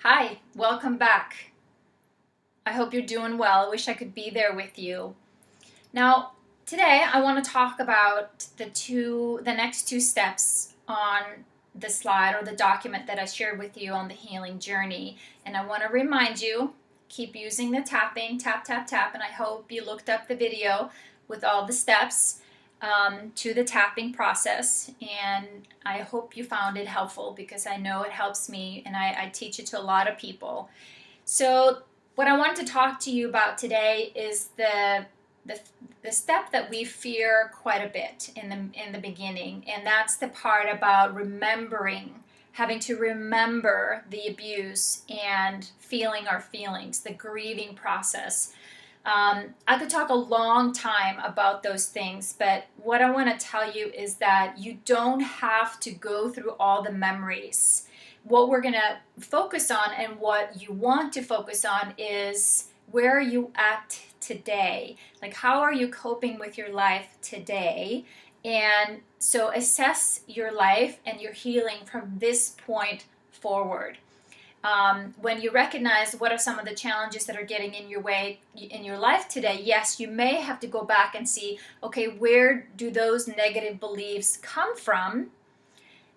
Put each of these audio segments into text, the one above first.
Hi, welcome back. I hope you're doing well. I wish I could be there with you. Now, today I want to talk about the next two steps on the slide or the document that I shared with you on the healing journey. And I want to remind you, keep using the tapping, tap, tap, tap. And I hope you looked up the video with all the steps to the tapping process, and I hope you found it helpful because I know it helps me, and I teach it to a lot of people. So what I want to talk to you about today is the step that we fear quite a bit in the beginning, and that's the part about having to remember the abuse and feeling our feelings, the grieving process. I could talk a long time about those things, but what I want to tell you is that you don't have to go through all the memories. What we're going to focus on and what you want to focus on is where are you at today? Like, how are you coping with your life today? And so assess your life and your healing from this point forward. When you recognize what are some of the challenges that are getting in your way in your life today, yes, you may have to go back and see, okay, where do those negative beliefs come from?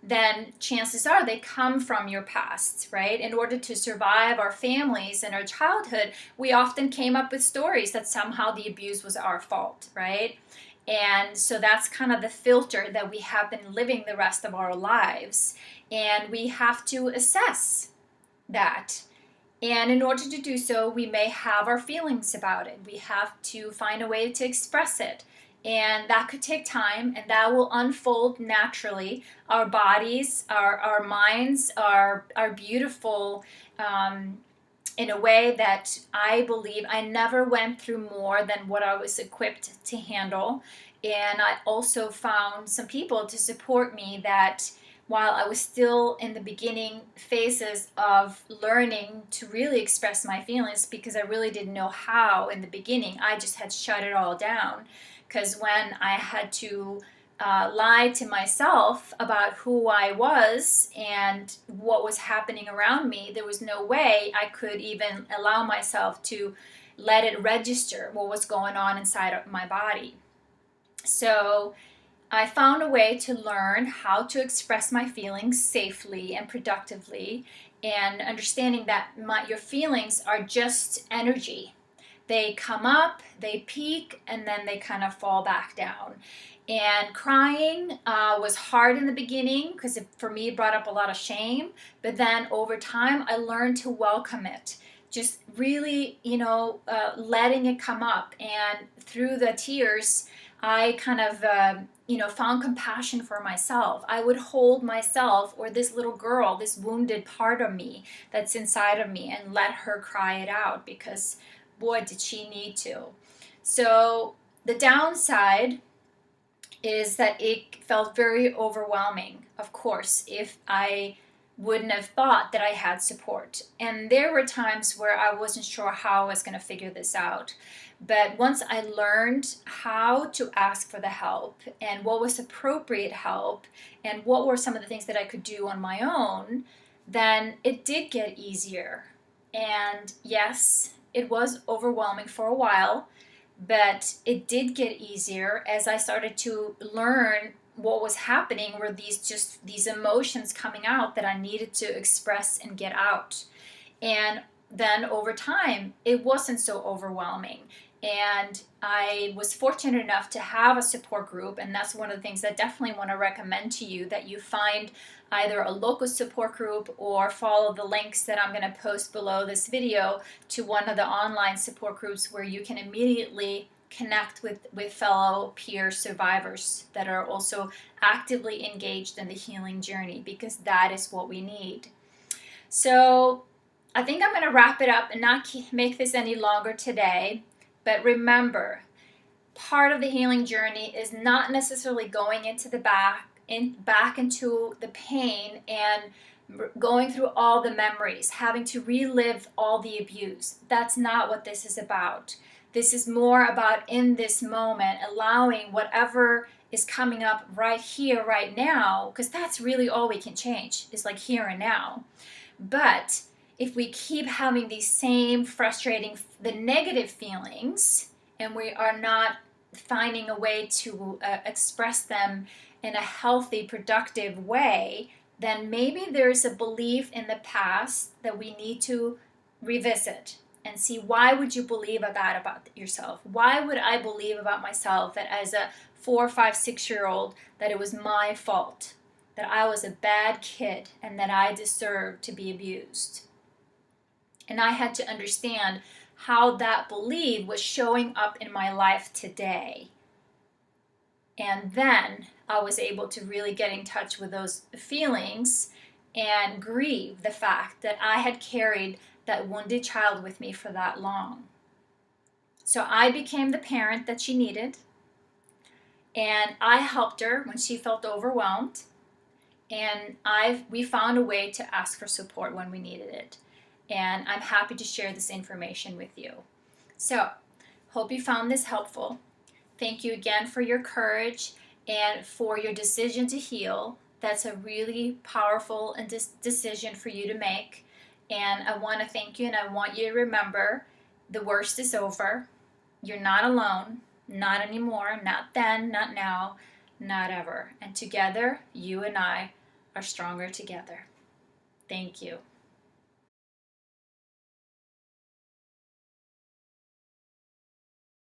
Then chances are they come from your past, right? In order to survive our families and our childhood, we often came up with stories that somehow the abuse was our fault, right? And so that's kind of the filter that we have been living the rest of our lives. And we have to assess that. And in order to do so, we may have our feelings about it. We have to find a way to express it. And that could take time, and that will unfold naturally. Our bodies, our minds are beautiful in a way that I believe I never went through more than what I was equipped to handle. And I also found some people to support me that while I was still in the beginning phases of learning to really express my feelings, because I really didn't know how in the beginning, I just had shut it all down. Because when I had to lie to myself about who I was and what was happening around me, there was no way I could even allow myself to let it register what was going on inside of my body. So I found a way to learn how to express my feelings safely and productively, and understanding that your feelings are just energy. They come up, they peak, and then they kind of fall back down. And crying was hard in the beginning because for me it brought up a lot of shame, but then over time I learned to welcome it. Just really, letting it come up, and through the tears, I kind of, found compassion for myself. I would hold myself or this little girl, this wounded part of me that's inside of me, and let her cry it out because, boy, did she need to. So the downside is that it felt very overwhelming, of course, if I wouldn't have thought that I had support. And there were times where I wasn't sure how I was going to figure this out. But once I learned how to ask for the help and what was appropriate help and what were some of the things that I could do on my own, then it did get easier. And yes, it was overwhelming for a while, but it did get easier as I started to learn what was happening were these emotions coming out that I needed to express and get out. And then over time, it wasn't so overwhelming. And I was fortunate enough to have a support group, and that's one of the things I definitely want to recommend to you, that you find either a local support group or follow the links that I'm going to post below this video to one of the online support groups where you can immediately connect with fellow peer survivors that are also actively engaged in the healing journey, because that is what we need. So I think I'm going to wrap it up and not make this any longer today. But remember, part of the healing journey is not necessarily going into the back into the pain and going through all the memories, having to relive all the abuse. That's not what this is about. This is more about in this moment, allowing whatever is coming up right here, right now, because that's really all we can change, is like here and now. But if we keep having these same frustrating, the negative feelings, and we are not finding a way to express them in a healthy, productive way, then maybe there's a belief in the past that we need to revisit and see, why would you believe that about yourself? Why would I believe about myself that as a 4, 5, 6-year-old that it was my fault, that I was a bad kid and that I deserved to be abused? And I had to understand how that belief was showing up in my life today. And then I was able to really get in touch with those feelings and grieve the fact that I had carried that wounded child with me for that long. So I became the parent that she needed, and I helped her when she felt overwhelmed, and we found a way to ask for support when we needed it. And I'm happy to share this information with you. So, hope you found this helpful. Thank you again for your courage and for your decision to heal. That's a really powerful decision for you to make. And I want to thank you, and I want you to remember, the worst is over. You're not alone, not anymore, not then, not now, not ever. And together, you and I are stronger together. Thank you.